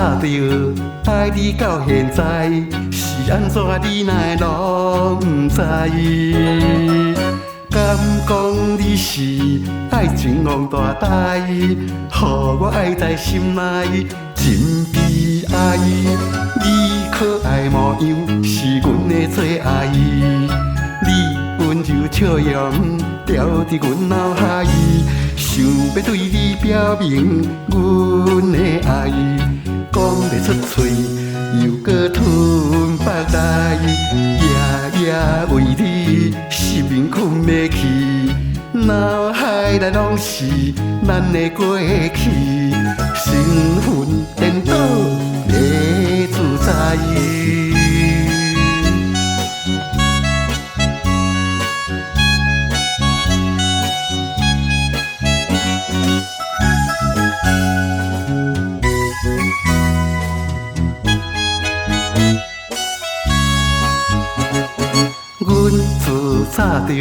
早着爱你到现在，是安怎你哪会拢不知？敢讲你是爱情王大台，予我爱在心内真悲哀。你可爱模样是阮的最爱，你温柔笑容掉伫阮脑海，想要对你表明阮的爱，讲袂出嘴，又搁吞腹内，夜夜为你失眠困袂去，脑海内拢是咱的过去，身份颠倒袂自在。阮自早着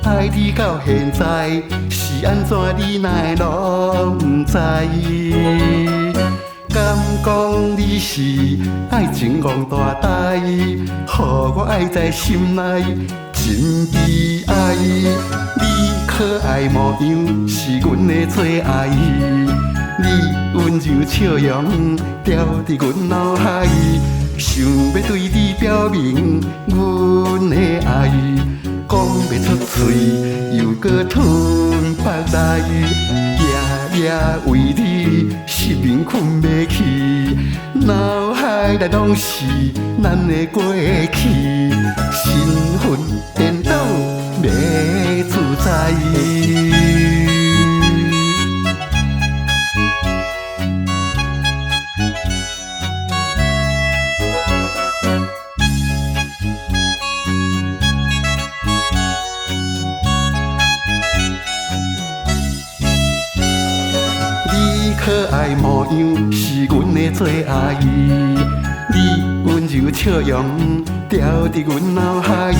爱你到现在，是安怎你哪会拢不知？敢讲你是爱情王大台，予我爱在心内真悲哀。你可爱模样是阮的最爱，你温柔笑容掉伫阮脑海，想要对你表明阮的爱，讲袂出嘴，又搁吞腹内，夜夜为你失眠困袂去，脑海内拢是咱的过去，身份颠倒袂自在。可爱模样是阮的最爱，你温柔笑容掉伫阮脑海，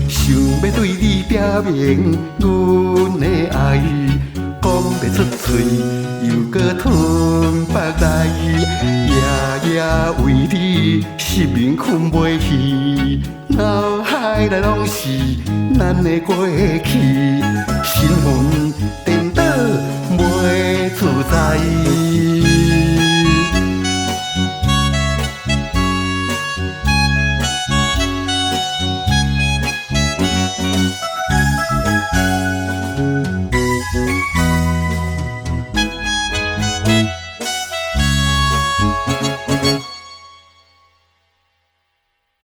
想要对你表明阮的爱，讲袂出嘴，又搁吞腹内，夜夜为你失眠困袂去，脑海内拢是咱的过去。